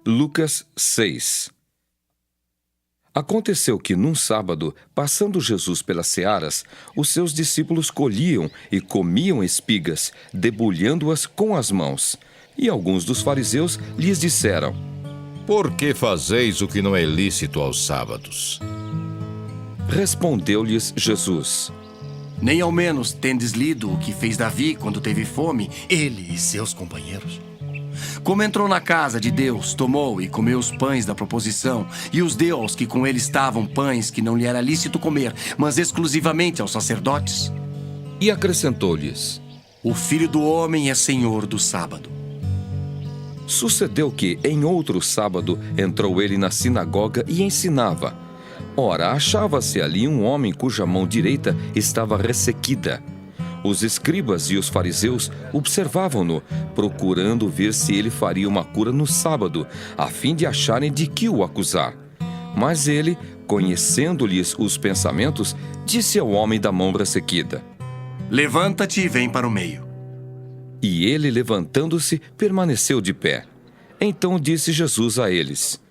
Lucas 6. Aconteceu que, num sábado, passando Jesus pelas searas, os seus discípulos colhiam e comiam espigas, debulhando-as com as mãos. E alguns dos fariseus lhes disseram: Por que fazeis o que não é lícito aos sábados? Respondeu-lhes Jesus: Nem ao menos tendes lido o que fez Davi quando teve fome, ele e seus companheiros? Como entrou na casa de Deus, tomou e comeu os pães da proposição, e os deu aos que com ele estavam pães que não lhe era lícito comer, mas exclusivamente aos sacerdotes. E acrescentou-lhes: O Filho do Homem é Senhor do sábado. Sucedeu que, em outro sábado, entrou ele na sinagoga e ensinava. Ora, achava-se ali um homem cuja mão direita estava ressequida. Os escribas e os fariseus observavam-no, procurando ver se ele faria uma cura no sábado, a fim de acharem de que o acusar. Mas ele, conhecendo-lhes os pensamentos, disse ao homem da mão ressequida: Levanta-te e vem para o meio. E ele, levantando-se, permaneceu de pé. Então disse Jesus a eles: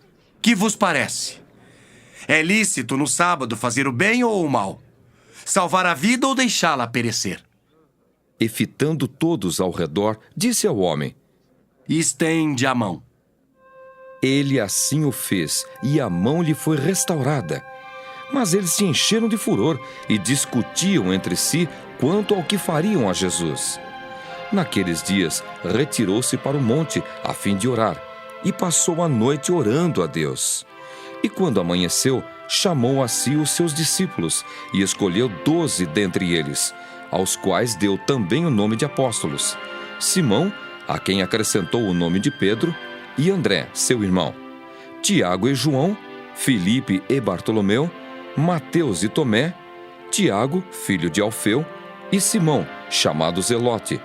Que vos parece? É lícito no sábado fazer o bem ou o mal? Salvar a vida ou deixá-la perecer? E fitando todos ao redor, disse ao homem: Estende a mão. Ele assim o fez, e a mão lhe foi restaurada. Mas eles se encheram de furor e discutiam entre si quanto ao que fariam a Jesus. Naqueles dias, retirou-se para o monte, a fim de orar, e passou a noite orando a Deus. E quando amanheceu, chamou a si os seus discípulos, e escolheu 12 dentre eles, aos quais deu também o nome de apóstolos: Simão, a quem acrescentou o nome de Pedro, e André, seu irmão, Tiago e João, Filipe e Bartolomeu, Mateus e Tomé, Tiago, filho de Alfeu, e Simão, chamado Zelote,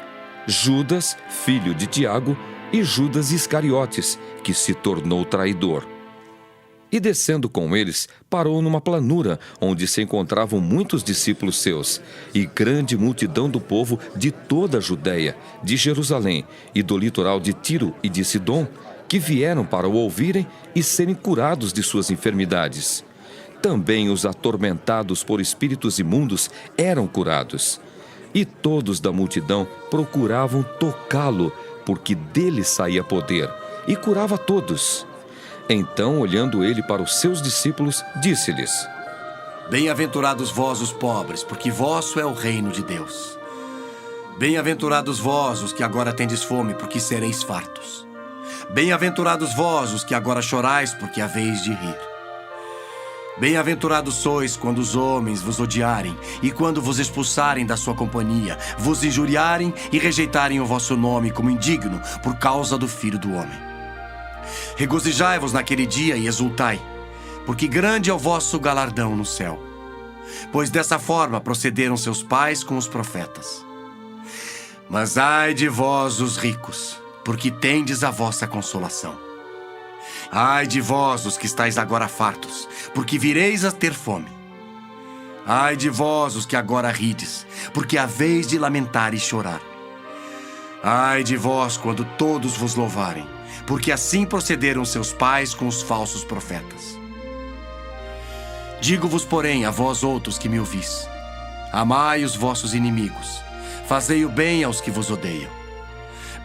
Judas, filho de Tiago, e Judas Iscariotes, que se tornou traidor. E descendo com eles, parou numa planura, onde se encontravam muitos discípulos seus, e grande multidão do povo de toda a Judéia, de Jerusalém e do litoral de Tiro e de Sidom, que vieram para o ouvirem e serem curados de suas enfermidades. Também os atormentados por espíritos imundos eram curados. E todos da multidão procuravam tocá-lo, porque dele saía poder, e curava todos. Então, olhando ele para os seus discípulos, disse-lhes: Bem-aventurados vós os pobres, porque vosso é o reino de Deus. Bem-aventurados vós os que agora tendes fome, porque sereis fartos. Bem-aventurados vós os que agora chorais, porque haveis de rir. Bem-aventurados sois quando os homens vos odiarem, e quando vos expulsarem da sua companhia, vos injuriarem e rejeitarem o vosso nome como indigno, por causa do Filho do Homem. Regozijai-vos naquele dia e exultai, porque grande é o vosso galardão no céu. Pois dessa forma procederam seus pais com os profetas. Mas ai de vós, os ricos, porque tendes a vossa consolação. Ai de vós, os que estáis agora fartos, porque vireis a ter fome. Ai de vós, os que agora rides, porque haveis de lamentar e chorar. Ai de vós, quando todos vos louvarem, porque assim procederam seus pais com os falsos profetas. Digo-vos, porém, a vós outros que me ouvis: amai os vossos inimigos, fazei o bem aos que vos odeiam.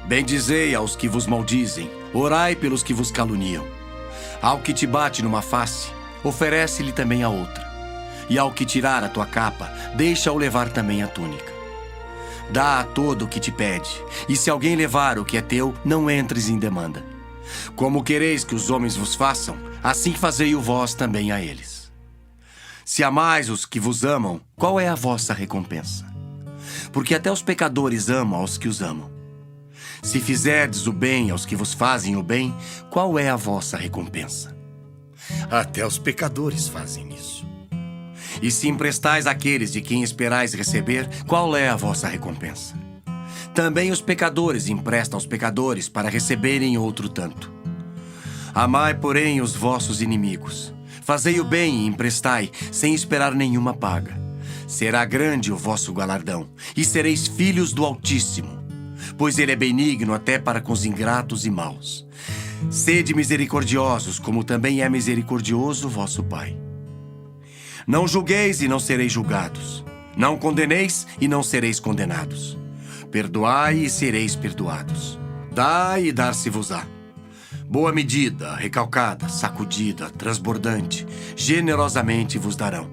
Bendizei aos que vos maldizem, orai pelos que vos caluniam. Ao que te bate numa face, oferece-lhe também a outra. E ao que tirar a tua capa, deixa-o levar também a túnica. Dá a todo o que te pede, e se alguém levar o que é teu, não entres em demanda. Como quereis que os homens vos façam, assim fazei-o vós também a eles. Se amais os que vos amam, qual é a vossa recompensa? Porque até os pecadores amam aos que os amam. Se fizerdes o bem aos que vos fazem o bem, qual é a vossa recompensa? Até os pecadores fazem isso. E se emprestais àqueles de quem esperais receber, qual é a vossa recompensa? Também os pecadores emprestam aos pecadores para receberem outro tanto. Amai, porém, os vossos inimigos. Fazei o bem e emprestai, sem esperar nenhuma paga. Será grande o vosso galardão, e sereis filhos do Altíssimo, pois ele é benigno até para com os ingratos e maus. Sede misericordiosos, como também é misericordioso vosso Pai. Não julgueis e não sereis julgados. Não condeneis e não sereis condenados. Perdoai e sereis perdoados. Dai e dar-se-vos-á. Boa medida, recalcada, sacudida, transbordante, generosamente vos darão.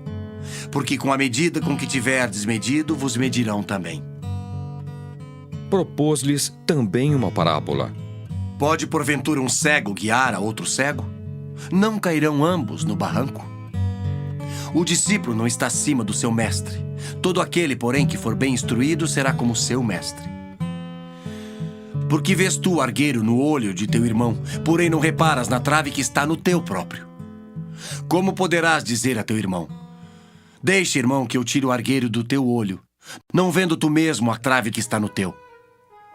Porque com a medida com que tiverdes medido, vos medirão também. Propôs-lhes também uma parábola. Pode porventura um cego guiar a outro cego? Não cairão ambos no barranco? O discípulo não está acima do seu mestre. Todo aquele, porém, que for bem instruído será como seu mestre. Por que vês tu o argueiro no olho de teu irmão, porém não reparas na trave que está no teu próprio? Como poderás dizer a teu irmão: deixa, irmão, que eu tire o argueiro do teu olho, não vendo tu mesmo a trave que está no teu?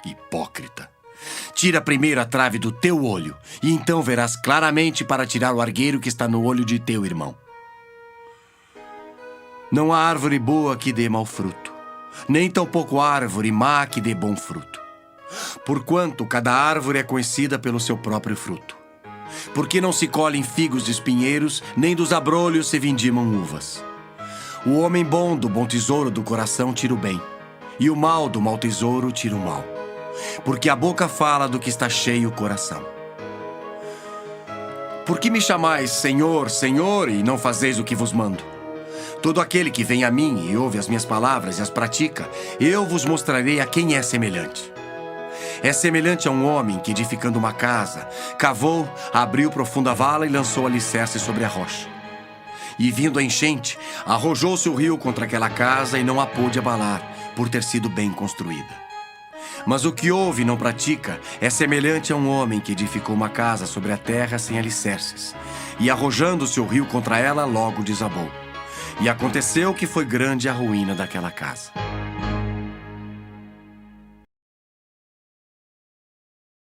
Hipócrita! Tira primeiro a trave do teu olho, e então verás claramente para tirar o argueiro que está no olho de teu irmão. Não há árvore boa que dê mau fruto, nem tampouco árvore má que dê bom fruto. Porquanto cada árvore é conhecida pelo seu próprio fruto. Porque não se colhem figos de espinheiros, nem dos abrolhos se vindimam uvas. O homem bom do bom tesouro do coração tira o bem, e o mal do mau tesouro tira o mal. Porque a boca fala do que está cheio o coração. Por que me chamais Senhor, Senhor, e não fazeis o que vos mando? Todo aquele que vem a mim e ouve as minhas palavras e as pratica, eu vos mostrarei a quem é semelhante. É semelhante a um homem que, edificando uma casa, cavou, abriu profunda vala e lançou alicerce sobre a rocha. E vindo a enchente, arrojou-se o rio contra aquela casa e não a pôde abalar, por ter sido bem construída. Mas o que ouve e não pratica é semelhante a um homem que edificou uma casa sobre a terra sem alicerces, e arrojando-se o rio contra ela, logo desabou. E aconteceu que foi grande a ruína daquela casa.